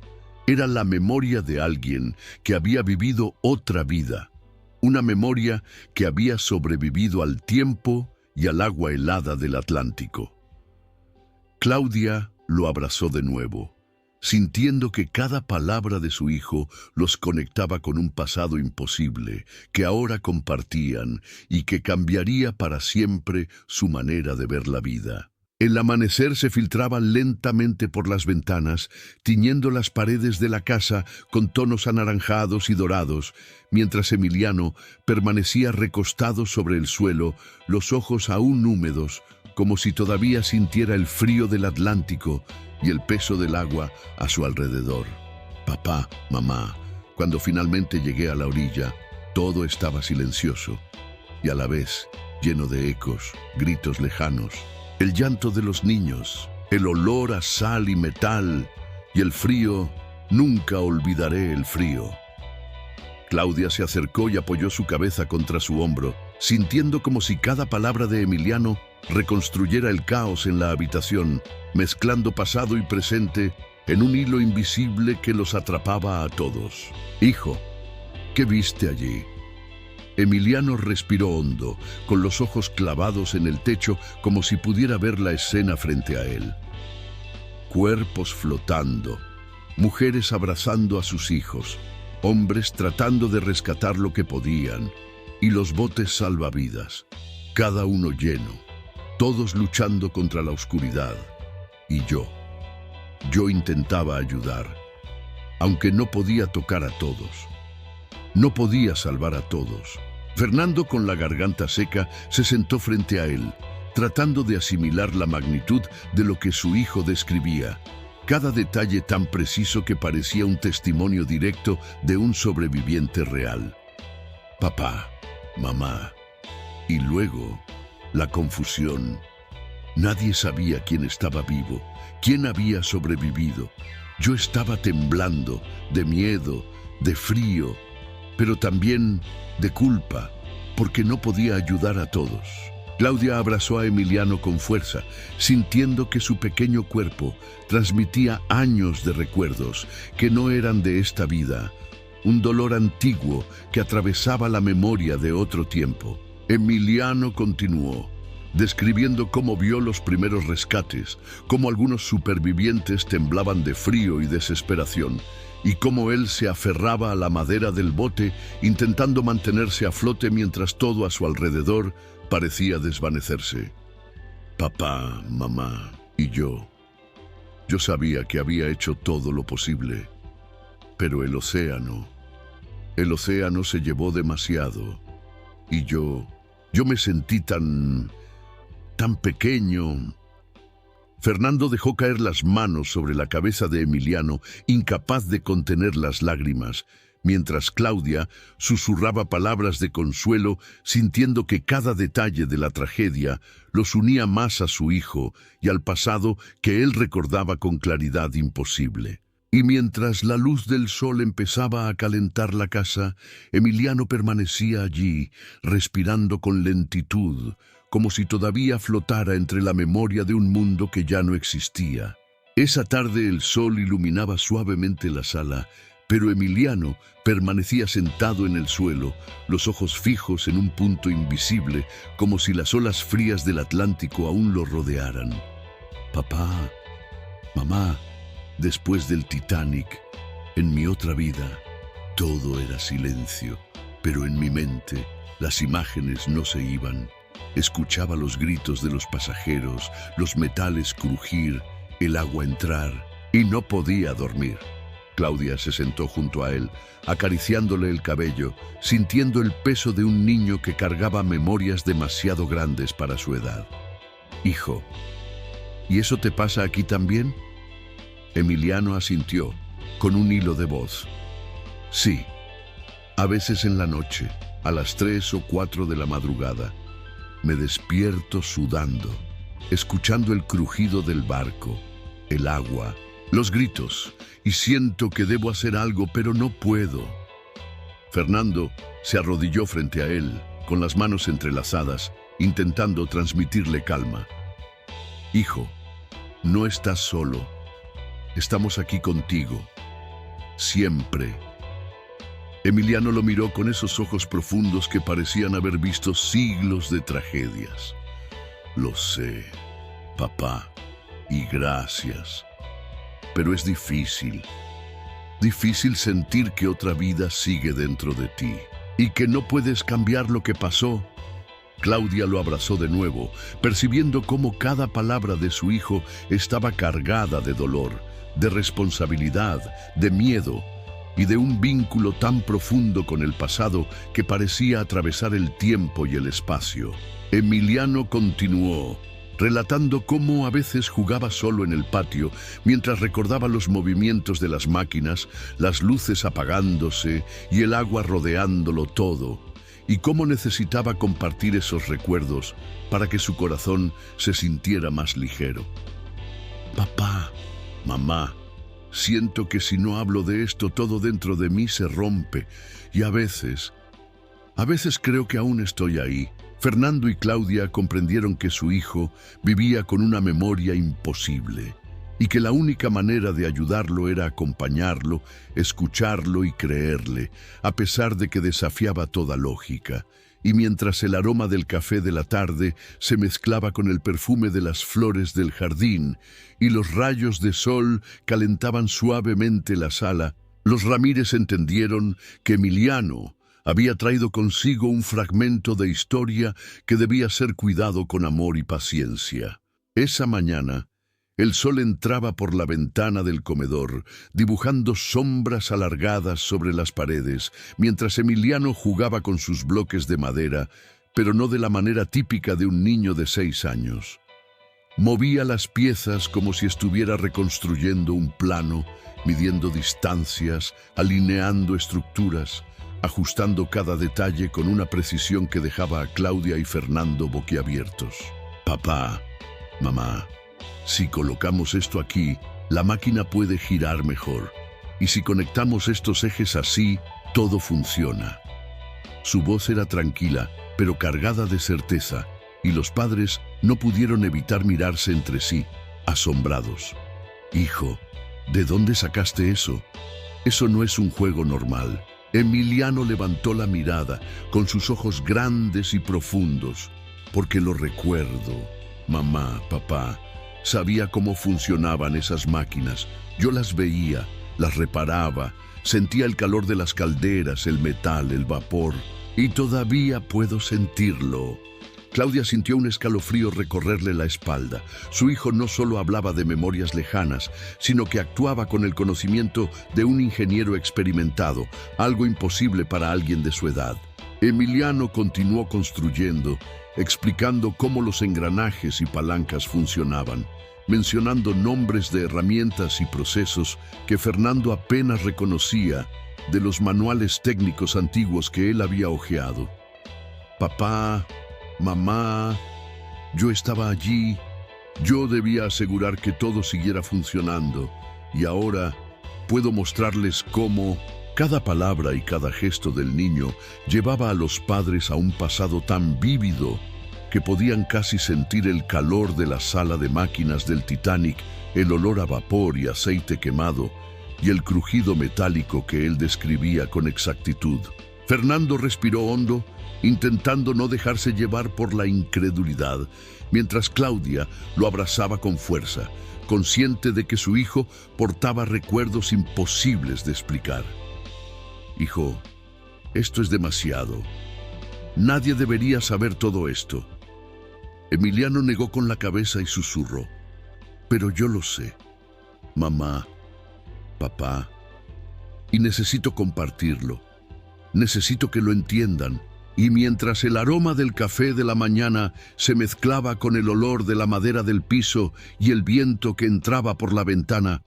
Era la memoria de alguien que había vivido otra vida, una memoria que había sobrevivido al tiempo y al agua helada del Atlántico. Claudia lo abrazó de nuevo, sintiendo que cada palabra de su hijo los conectaba con un pasado imposible que ahora compartían y que cambiaría para siempre su manera de ver la vida. El amanecer se filtraba lentamente por las ventanas, tiñendo las paredes de la casa con tonos anaranjados y dorados, mientras Emiliano permanecía recostado sobre el suelo, los ojos aún húmedos, como si todavía sintiera el frío del Atlántico y el peso del agua a su alrededor. Papá, mamá, cuando finalmente llegué a la orilla, todo estaba silencioso y a la vez lleno de ecos, gritos lejanos. El llanto de los niños, el olor a sal y metal y el frío, nunca olvidaré el frío. Claudia se acercó y apoyó su cabeza contra su hombro, sintiendo como si cada palabra de Emiliano reconstruyera el caos en la habitación, mezclando pasado y presente en un hilo invisible que los atrapaba a todos. Hijo, ¿qué viste allí? Emiliano respiró hondo, con los ojos clavados en el techo como si pudiera ver la escena frente a él. Cuerpos flotando, mujeres abrazando a sus hijos, hombres tratando de rescatar lo que podían, y los botes salvavidas, cada uno lleno, todos luchando contra la oscuridad. Y yo intentaba ayudar, aunque no podía tocar a todos. No podía salvar a todos. Fernando, con la garganta seca, se sentó frente a él, tratando de asimilar la magnitud de lo que su hijo describía, cada detalle tan preciso que parecía un testimonio directo de un sobreviviente real. Papá, mamá, y luego la confusión. Nadie sabía quién estaba vivo, quién había sobrevivido. Yo estaba temblando, de miedo, de frío, pero también de culpa, porque no podía ayudar a todos. Claudia abrazó a Emiliano con fuerza, sintiendo que su pequeño cuerpo transmitía años de recuerdos que no eran de esta vida, un dolor antiguo que atravesaba la memoria de otro tiempo. Emiliano continuó, describiendo cómo vio los primeros rescates, cómo algunos supervivientes temblaban de frío y desesperación, y cómo él se aferraba a la madera del bote, intentando mantenerse a flote mientras todo a su alrededor parecía desvanecerse. Papá, mamá y yo sabía que había hecho todo lo posible, pero el océano se llevó demasiado, y yo me sentí tan pequeño. Fernando dejó caer las manos sobre la cabeza de Emiliano, incapaz de contener las lágrimas, mientras Claudia susurraba palabras de consuelo, sintiendo que cada detalle de la tragedia los unía más a su hijo y al pasado que él recordaba con claridad imposible. Y mientras la luz del sol empezaba a calentar la casa, Emiliano permanecía allí, respirando con lentitud, como si todavía flotara entre la memoria de un mundo que ya no existía. Esa tarde el sol iluminaba suavemente la sala, pero Emiliano permanecía sentado en el suelo, los ojos fijos en un punto invisible, como si las olas frías del Atlántico aún lo rodearan. Papá, mamá, después del Titanic, en mi otra vida, todo era silencio. Pero en mi mente las imágenes no se iban. Escuchaba los gritos de los pasajeros, los metales crujir, el agua entrar, y no podía dormir. Claudia se sentó junto a él, acariciándole el cabello, sintiendo el peso de un niño que cargaba memorias demasiado grandes para su edad. «Hijo, ¿y eso te pasa aquí también?». Emiliano asintió, con un hilo de voz. «Sí, a veces en la noche, a las 3 o 4 de la madrugada, me despierto sudando, escuchando el crujido del barco, el agua, los gritos, y siento que debo hacer algo, pero no puedo». Fernando se arrodilló frente a él, con las manos entrelazadas, intentando transmitirle calma. «Hijo, no estás solo. Estamos aquí contigo. Siempre». Emiliano lo miró con esos ojos profundos que parecían haber visto siglos de tragedias. «Lo sé, papá, y gracias. Pero es difícil sentir que otra vida sigue dentro de ti y que no puedes cambiar lo que pasó». Claudia lo abrazó de nuevo, percibiendo cómo cada palabra de su hijo estaba cargada de dolor, de responsabilidad, de miedo y de un vínculo tan profundo con el pasado que parecía atravesar el tiempo y el espacio. Emiliano continuó, relatando cómo a veces jugaba solo en el patio mientras recordaba los movimientos de las máquinas, las luces apagándose y el agua rodeándolo todo, y cómo necesitaba compartir esos recuerdos para que su corazón se sintiera más ligero. «Papá, mamá, siento que si no hablo de esto, todo dentro de mí se rompe, y a veces creo que aún estoy ahí». Fernando y Claudia comprendieron que su hijo vivía con una memoria imposible y que la única manera de ayudarlo era acompañarlo, escucharlo y creerle, a pesar de que desafiaba toda lógica. Y mientras el aroma del café de la tarde se mezclaba con el perfume de las flores del jardín y los rayos de sol calentaban suavemente la sala, los Ramírez entendieron que Emiliano había traído consigo un fragmento de historia que debía ser cuidado con amor y paciencia. Esa mañana, el sol entraba por la ventana del comedor, dibujando sombras alargadas sobre las paredes, mientras Emiliano jugaba con sus bloques de madera, pero no de la manera típica de un niño de 6 años. Movía las piezas como si estuviera reconstruyendo un plano, midiendo distancias, alineando estructuras, ajustando cada detalle con una precisión que dejaba a Claudia y Fernando boquiabiertos. «Papá, mamá, si colocamos esto aquí, la máquina puede girar mejor. Y si conectamos estos ejes así, todo funciona». Su voz era tranquila, pero cargada de certeza, y los padres no pudieron evitar mirarse entre sí, asombrados. «Hijo, ¿de dónde sacaste eso? Eso no es un juego normal». Emiliano levantó la mirada con sus ojos grandes y profundos. «Porque lo recuerdo, mamá, papá. Sabía cómo funcionaban esas máquinas. Yo las veía, las reparaba, sentía el calor de las calderas, el metal, el vapor. Y todavía puedo sentirlo». Claudia sintió un escalofrío recorrerle la espalda. Su hijo no solo hablaba de memorias lejanas, sino que actuaba con el conocimiento de un ingeniero experimentado, algo imposible para alguien de su edad. Emiliano continuó construyendo, explicando cómo los engranajes y palancas funcionaban, mencionando nombres de herramientas y procesos que Fernando apenas reconocía de los manuales técnicos antiguos que él había hojeado. «Papá, mamá, yo estaba allí, yo debía asegurar que todo siguiera funcionando, y ahora puedo mostrarles cómo». Cada palabra y cada gesto del niño llevaba a los padres a un pasado tan vívido que podían casi sentir el calor de la sala de máquinas del Titanic, el olor a vapor y aceite quemado, y el crujido metálico que él describía con exactitud. Fernando respiró hondo, intentando no dejarse llevar por la incredulidad, mientras Claudia lo abrazaba con fuerza, consciente de que su hijo portaba recuerdos imposibles de explicar. «Hijo, esto es demasiado. Nadie debería saber todo esto. Emiliano negó con la cabeza y susurró: pero yo lo sé, mamá, papá, y necesito compartirlo. Necesito que lo entiendan. Y mientras el aroma del café de la mañana se mezclaba con el olor de la madera del piso y el viento que entraba por la ventana,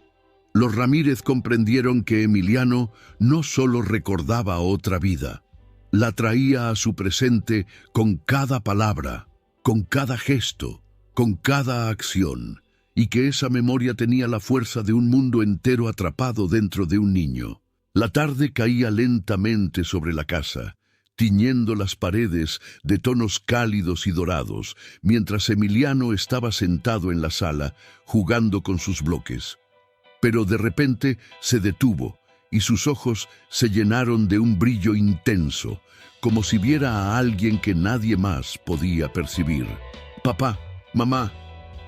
los Ramírez comprendieron que Emiliano no solo recordaba otra vida, la traía a su presente con cada palabra, con cada gesto, con cada acción, y que esa memoria tenía la fuerza de un mundo entero atrapado dentro de un niño. La tarde caía lentamente sobre la casa, tiñendo las paredes de tonos cálidos y dorados, mientras Emiliano estaba sentado en la sala, jugando con sus bloques. Pero de repente se detuvo, y sus ojos se llenaron de un brillo intenso, como si viera a alguien que nadie más podía percibir. Papá, mamá,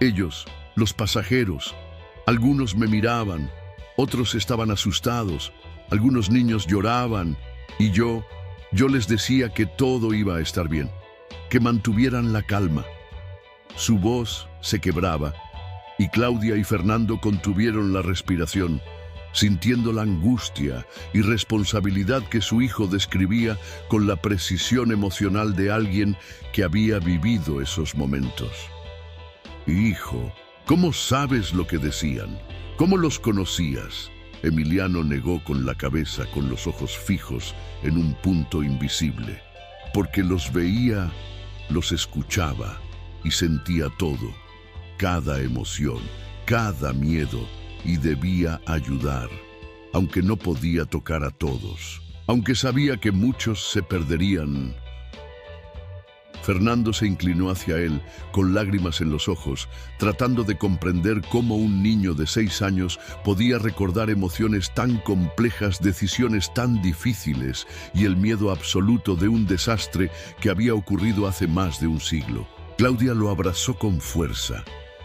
ellos, los pasajeros. Algunos me miraban, otros estaban asustados, algunos niños lloraban, y yo les decía que todo iba a estar bien, que mantuvieran la calma. Su voz se quebraba, y Claudia y Fernando contuvieron la respiración, sintiendo la angustia y responsabilidad que su hijo describía con la precisión emocional de alguien que había vivido esos momentos. Hijo, ¿cómo sabes lo que decían? ¿Cómo los conocías? Emiliano negó con la cabeza, con los ojos fijos en un punto invisible, porque los veía, los escuchaba y sentía todo, cada emoción, cada miedo, y debía ayudar, aunque no podía tocar a todos, aunque sabía que muchos se perderían. Fernando se inclinó hacia él, con lágrimas en los ojos, tratando de comprender cómo un niño de 6 años podía recordar emociones tan complejas, decisiones tan difíciles y el miedo absoluto de un desastre que había ocurrido hace más de un siglo. Claudia lo abrazó con fuerza,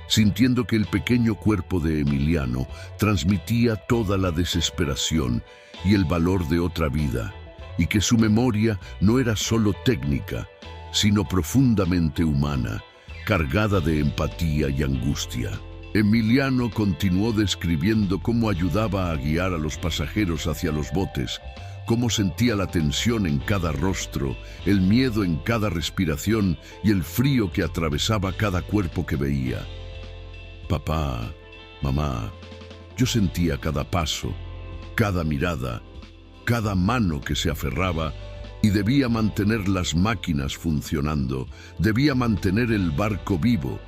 sintiendo que el pequeño cuerpo de Emiliano transmitía toda la desesperación y el valor de otra vida, y que su memoria no era solo técnica, sino profundamente humana, cargada de empatía y angustia. Emiliano continuó describiendo cómo ayudaba a guiar a los pasajeros hacia los botes, cómo sentía la tensión en cada rostro, el miedo en cada respiración y el frío que atravesaba cada cuerpo que veía. Papá, mamá, yo sentía cada paso, cada mirada, cada mano que se aferraba, y debía mantener las máquinas funcionando, debía mantener el barco vivo,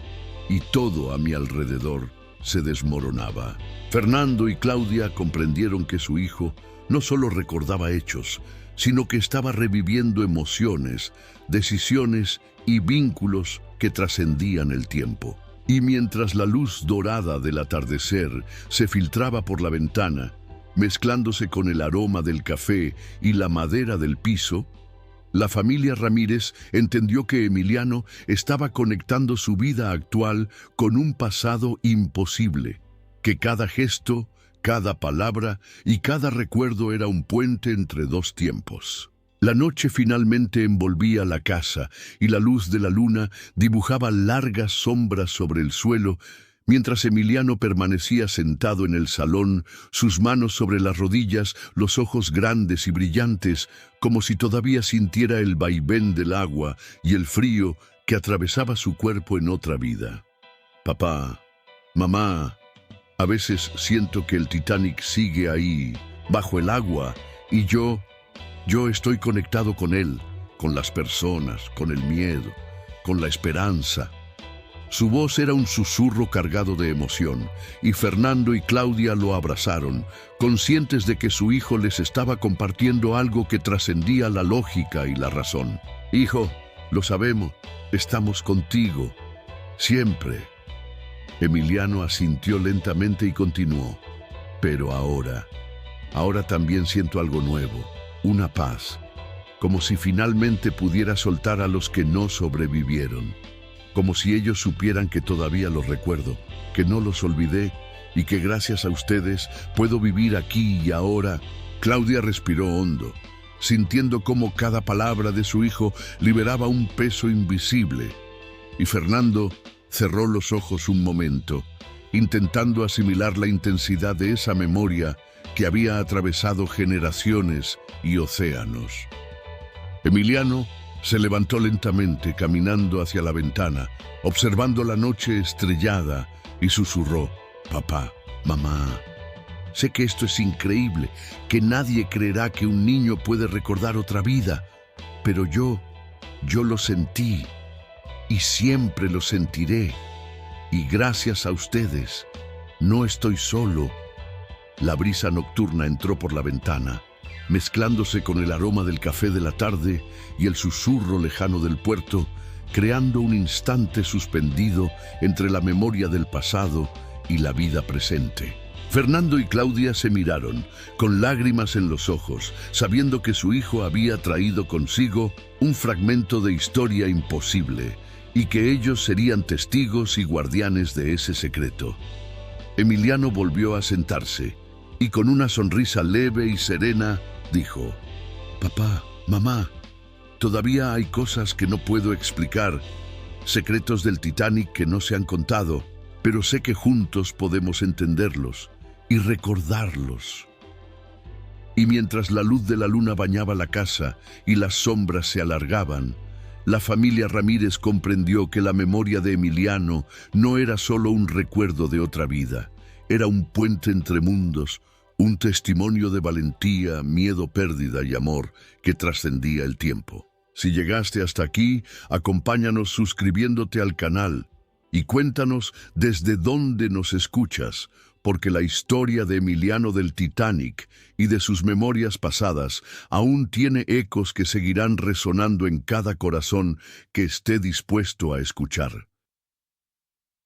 y todo a mi alrededor se desmoronaba. Fernando y Claudia comprendieron que su hijo no solo recordaba hechos, sino que estaba reviviendo emociones, decisiones y vínculos que trascendían el tiempo. Y mientras la luz dorada del atardecer se filtraba por la ventana, mezclándose con el aroma del café y la madera del piso, la familia Ramírez entendió que Emiliano estaba conectando su vida actual con un pasado imposible, que cada gesto, cada palabra y cada recuerdo era un puente entre dos tiempos. La noche finalmente envolvía la casa y la luz de la luna dibujaba largas sombras sobre el suelo, mientras Emiliano permanecía sentado en el salón, sus manos sobre las rodillas, los ojos grandes y brillantes, como si todavía sintiera el vaivén del agua y el frío que atravesaba su cuerpo en otra vida. Papá, mamá, a veces siento que el Titanic sigue ahí, bajo el agua, y yo estoy conectado con él, con las personas, con el miedo, con la esperanza. Su voz era un susurro cargado de emoción, y Fernando y Claudia lo abrazaron, conscientes de que su hijo les estaba compartiendo algo que trascendía la lógica y la razón. Hijo, lo sabemos, estamos contigo, siempre. Emiliano asintió lentamente y continuó. Pero ahora también siento algo nuevo, una paz, como si finalmente pudiera soltar a los que no sobrevivieron. Como si ellos supieran que todavía los recuerdo, que no los olvidé y que gracias a ustedes puedo vivir aquí y ahora. Claudia respiró hondo, sintiendo cómo cada palabra de su hijo liberaba un peso invisible. Y Fernando cerró los ojos un momento, intentando asimilar la intensidad de esa memoria que había atravesado generaciones y océanos. Emiliano se levantó lentamente, caminando hacia la ventana, observando la noche estrellada, y susurró: «Papá, mamá, sé que esto es increíble, que nadie creerá que un niño puede recordar otra vida, pero yo lo sentí y siempre lo sentiré. Y gracias a ustedes, no estoy solo». La brisa nocturna entró por la ventana, mezclándose con el aroma del café de la tarde y el susurro lejano del puerto, creando un instante suspendido entre la memoria del pasado y la vida presente. Fernando y Claudia se miraron, con lágrimas en los ojos, sabiendo que su hijo había traído consigo un fragmento de historia imposible y que ellos serían testigos y guardianes de ese secreto. Emiliano volvió a sentarse y con una sonrisa leve y serena dijo: «Papá, mamá, todavía hay cosas que no puedo explicar, secretos del Titanic que no se han contado, pero sé que juntos podemos entenderlos y recordarlos». Y mientras la luz de la luna bañaba la casa y las sombras se alargaban, la familia Ramírez comprendió que la memoria de Emiliano no era solo un recuerdo de otra vida, era un puente entre mundos, un testimonio de valentía, miedo, pérdida y amor que trascendía el tiempo. Si llegaste hasta aquí, acompáñanos suscribiéndote al canal y cuéntanos desde dónde nos escuchas, porque la historia de Emiliano del Titanic y de sus memorias pasadas aún tiene ecos que seguirán resonando en cada corazón que esté dispuesto a escuchar.